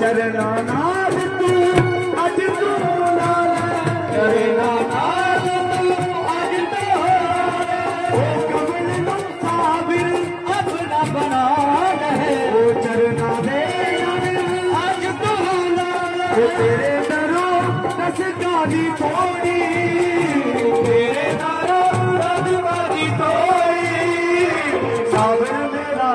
चरना नाल तू अज तू नाल चरना नाल तू अज तू ओ कमल नु साबिर अपना बना ले ओ चरना दे अज तू नाल तेरे दरो दस गाली थोड़ी तेरे दरो दस गाली थोड़ी साबिर मेरा